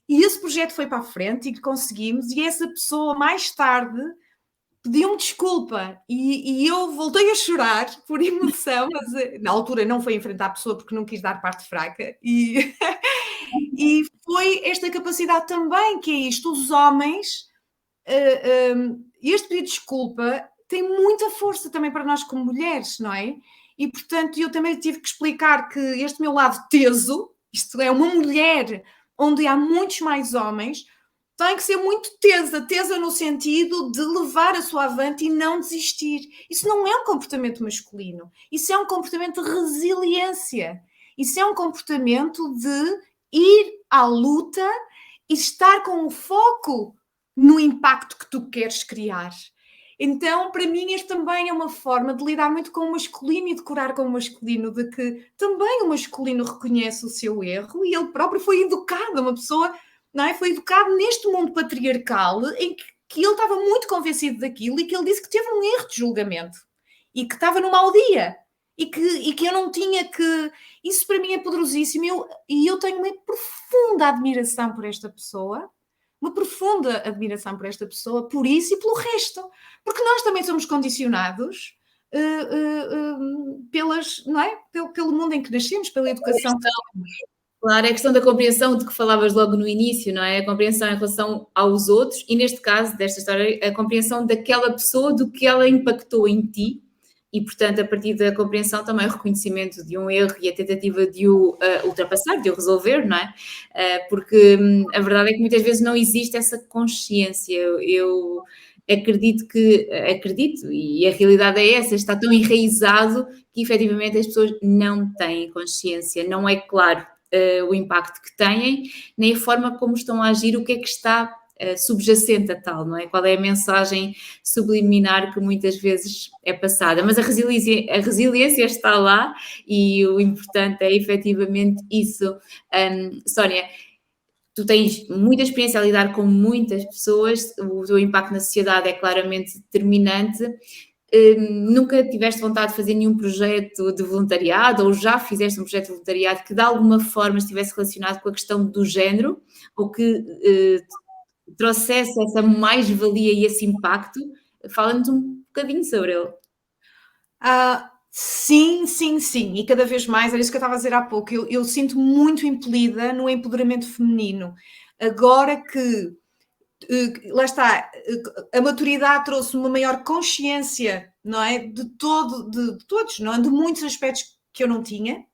E esse projeto foi para a frente e conseguimos, e essa pessoa, mais tarde, pediu-me desculpa, e eu voltei a chorar por emoção, mas na altura não foi enfrentar a pessoa porque não quis dar parte fraca, e foi esta capacidade também, que é isto, os homens, este pedido de desculpa tem muita força também para nós como mulheres, não é? E portanto eu também tive que explicar que este meu lado teso, isto é, uma mulher onde há muitos mais homens, tem que ser muito tesa no sentido de levar a sua avante e não desistir. Isso não é um comportamento masculino, isso é um comportamento de resiliência, isso é um comportamento de ir à luta e estar com o foco no impacto que tu queres criar. Então, para mim, este também é uma forma de lidar muito com o masculino e de curar com o masculino, de que também o masculino reconhece o seu erro e ele próprio foi educado, uma pessoa, não é? Foi educado neste mundo patriarcal em que ele estava muito convencido daquilo e que ele disse que teve um erro de julgamento e que estava no mau dia e que eu não tinha que... Isso para mim é poderosíssimo e eu tenho uma profunda admiração por esta pessoa, uma profunda admiração por esta pessoa, por isso e pelo resto, porque nós também somos condicionados não é? Pelo mundo em que nascemos, pela educação. Claro, é a questão da compreensão de que falavas logo no início, não é? A compreensão em relação aos outros e, neste caso, desta história, a compreensão daquela pessoa, do que ela impactou em ti e, portanto, a partir da compreensão também o reconhecimento de um erro e a tentativa de o ultrapassar, de o resolver, não é? Porque a verdade é que muitas vezes não existe essa consciência. Eu acredito, e a realidade é essa, está tão enraizado que efetivamente as pessoas não têm consciência, não é claro o impacto que têm, nem a forma como estão a agir, o que é que está subjacente a tal, não é? Qual é a mensagem subliminar que muitas vezes é passada, mas a resiliência está lá e o importante é efetivamente isso. Sónia, tu tens muita experiência a lidar com muitas pessoas, o teu impacto na sociedade é claramente determinante. Nunca tiveste vontade de fazer nenhum projeto de voluntariado ou já fizeste um projeto de voluntariado que de alguma forma estivesse relacionado com a questão do género ou que trouxesse essa mais-valia e esse impacto? Fala-nos um bocadinho sobre ele. Sim, e cada vez mais, era isso que eu estava a dizer há pouco, eu sinto-me muito impelida no empoderamento feminino. Agora que lá está, a maturidade trouxe uma maior consciência, não é? De todos, não é? De muitos aspectos que eu não tinha.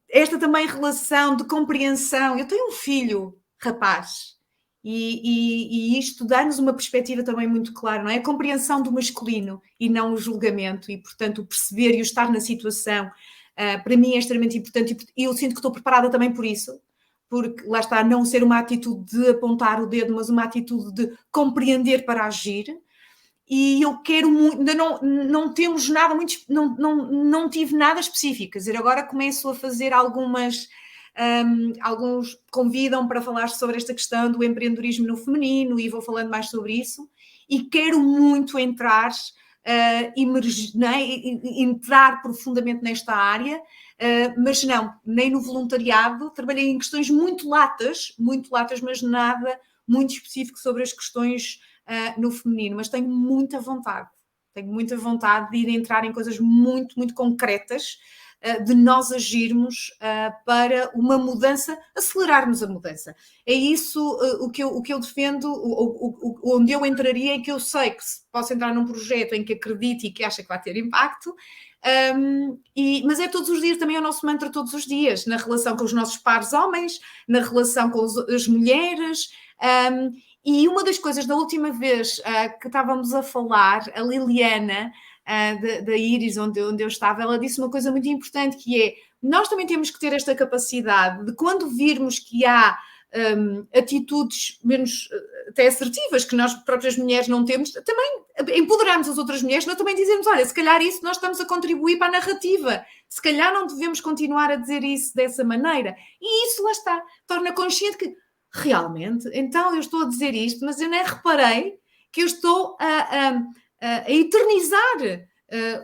Esta também relação de compreensão. Eu tenho um filho, rapaz, e isto dá-nos uma perspectiva também muito clara, não é? A compreensão do masculino e não o julgamento, e portanto o perceber e o estar na situação, para mim é extremamente importante, e eu sinto que estou preparada também por isso, porque lá está, não ser uma atitude de apontar o dedo, mas uma atitude de compreender para agir. E eu quero muito, ainda não temos nada muito, não tive nada específico, quer dizer, agora começo a fazer alguns convidam para falar sobre esta questão do empreendedorismo no feminino e vou falando mais sobre isso e quero muito entrar, entrar profundamente nesta área, mas não, nem no voluntariado, trabalhei em questões muito latas, mas nada muito específico sobre as questões no feminino, mas tenho muita vontade de ir entrar em coisas muito, muito concretas, de nós agirmos para uma mudança, acelerarmos a mudança. É isso o que eu defendo, onde eu entraria e que eu sei que posso entrar num projeto em que acredito e que acha que vai ter impacto, mas é todos os dias, também é o nosso mantra todos os dias, na relação com os nossos pares homens, na relação com as mulheres. E uma das coisas, da última vez que estávamos a falar, a Liliana, da Iris, onde eu estava, ela disse uma coisa muito importante, que é, nós também temos que ter esta capacidade de, quando virmos que há atitudes menos até assertivas, que nós próprias mulheres não temos, também empoderarmos as outras mulheres, nós também dizemos, olha, se calhar isso nós estamos a contribuir para a narrativa, se calhar não devemos continuar a dizer isso dessa maneira. E isso, lá está, torna consciente que realmente, então eu estou a dizer isto, mas eu nem reparei que eu estou a eternizar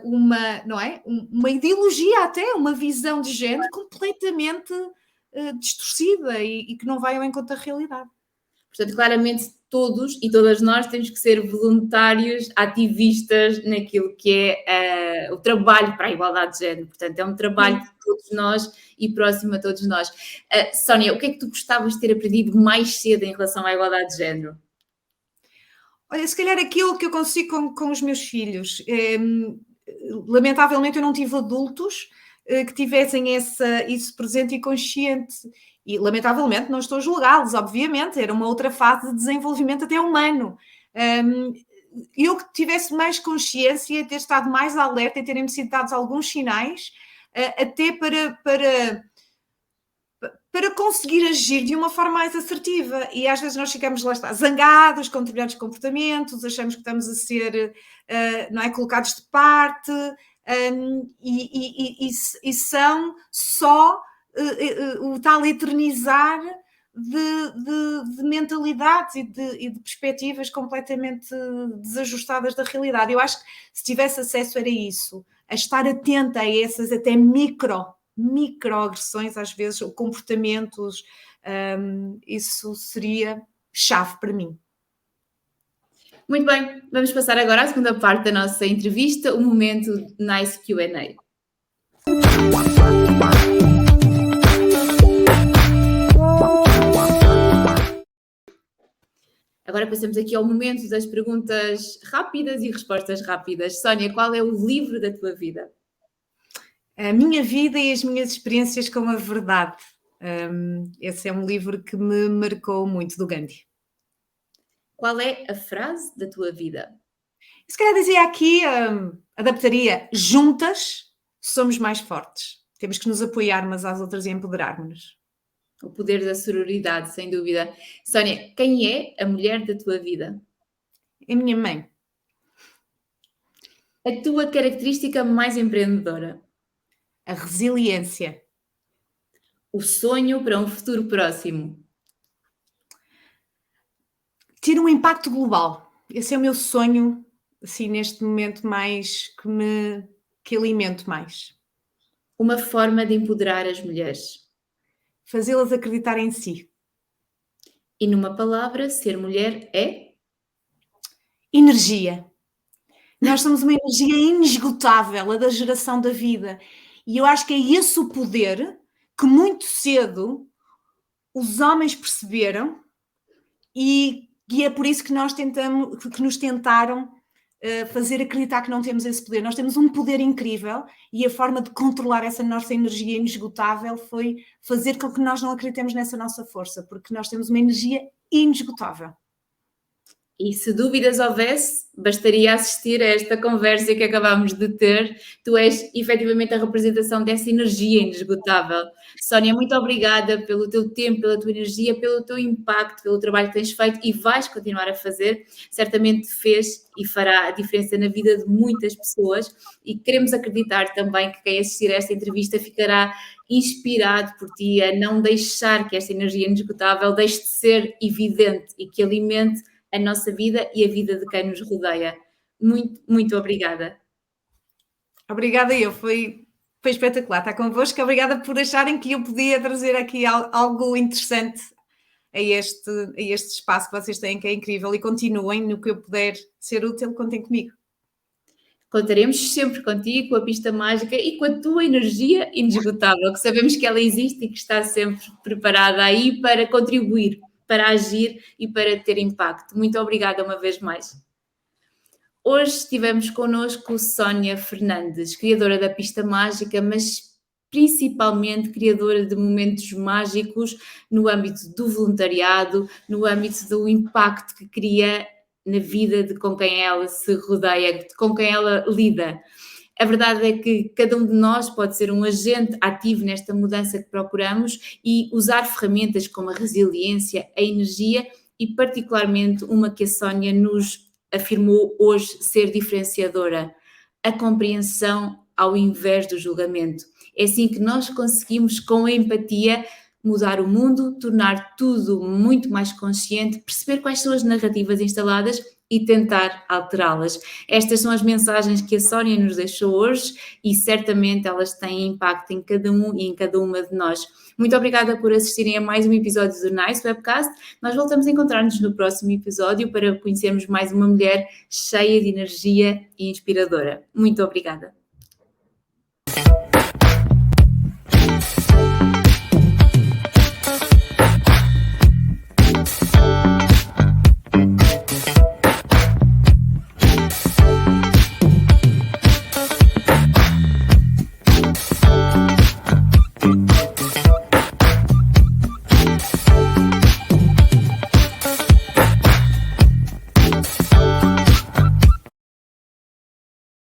uma ideologia, até uma visão de género completamente distorcida e que não vai ao encontro da realidade. Portanto, claramente todos e todas nós temos que ser voluntários, ativistas naquilo que é o trabalho para a igualdade de género. Portanto, é um trabalho de todos nós e próximo a todos nós. Sónia, o que é que tu gostavas de ter aprendido mais cedo em relação à igualdade de género? Olha, se calhar aquilo que eu consigo com os meus filhos. Lamentavelmente eu não tive adultos que tivessem isso presente e consciente. E, lamentavelmente, não estou a julgá-los, obviamente, era uma outra fase de desenvolvimento até humano. Eu que tivesse mais consciência, ter estado mais alerta e terem-me sido dados alguns sinais, até para conseguir agir de uma forma mais assertiva. E às vezes nós ficamos, lá está, zangados com determinados comportamentos, achamos que estamos a ser colocados de parte, e são só o tal eternizar de mentalidades e de perspectivas completamente desajustadas da realidade. Eu acho que se tivesse acesso era isso, a estar atenta a essas até microagressões, às vezes, ou comportamentos, isso seria chave para mim. Muito bem, vamos passar agora à segunda parte da nossa entrevista, o momento Nice Q&A. Agora passamos aqui ao momento das perguntas rápidas e respostas rápidas. Sónia, qual é o livro da tua vida? A minha vida e as minhas experiências com a verdade. Esse é um livro que me marcou muito, do Gandhi. Qual é a frase da tua vida? Se calhar dizia aqui, adaptaria, juntas somos mais fortes. Temos que nos apoiar umas às outras e empoderarmos-nos. O poder da sororidade, sem dúvida. Sónia, quem é a mulher da tua vida? É a minha mãe. A tua característica mais empreendedora? A resiliência. O sonho para um futuro próximo? Ter um impacto global. Esse é o meu sonho, assim, neste momento mais que alimento mais. Uma forma de empoderar as mulheres? Fazê-las acreditar em si. E numa palavra, ser mulher é? Energia. Nós somos uma energia inesgotável, a da geração da vida. E eu acho que é esse o poder que muito cedo os homens perceberam e é por isso que nos tentaram fazer acreditar que não temos esse poder. Nós temos um poder incrível e a forma de controlar essa nossa energia inesgotável foi fazer com que nós não acreditemos nessa nossa força, porque nós temos uma energia inesgotável. E se dúvidas houvesse, bastaria assistir a esta conversa que acabámos de ter. Tu és efetivamente a representação dessa energia inesgotável. Sónia, muito obrigada pelo teu tempo, pela tua energia, pelo teu impacto, pelo trabalho que tens feito e vais continuar a fazer. Certamente fez e fará a diferença na vida de muitas pessoas e queremos acreditar também que quem assistir a esta entrevista ficará inspirado por ti a não deixar que esta energia inesgotável deixe de ser evidente e que alimente a nossa vida e a vida de quem nos rodeia. Muito, muito obrigada. Obrigada eu, foi espetacular estar convosco. Obrigada por acharem que eu podia trazer aqui algo interessante a este espaço que vocês têm, que é incrível, e continuem no que eu puder ser útil, contem comigo. Contaremos sempre contigo, com a pista mágica e com a tua energia inesgotável, que sabemos que ela existe e que está sempre preparada aí para contribuir, para agir e para ter impacto. Muito obrigada uma vez mais. Hoje estivemos connosco Sónia Fernandes, criadora da Pista Mágica, mas principalmente criadora de momentos mágicos no âmbito do voluntariado, no âmbito do impacto que cria na vida de com quem ela se rodeia, com quem ela lida. A verdade é que cada um de nós pode ser um agente ativo nesta mudança que procuramos e usar ferramentas como a resiliência, a energia e particularmente uma que a Sónia nos afirmou hoje ser diferenciadora, a compreensão ao invés do julgamento. É assim que nós conseguimos, com a empatia, mudar o mundo, tornar tudo muito mais consciente, perceber quais são as narrativas instaladas e tentar alterá-las. Estas são as mensagens que a Sónia nos deixou hoje e certamente elas têm impacto em cada um e em cada uma de nós. Muito obrigada por assistirem a mais um episódio do Nice Webcast. Nós voltamos a encontrar-nos no próximo episódio para conhecermos mais uma mulher cheia de energia e inspiradora. Muito obrigada.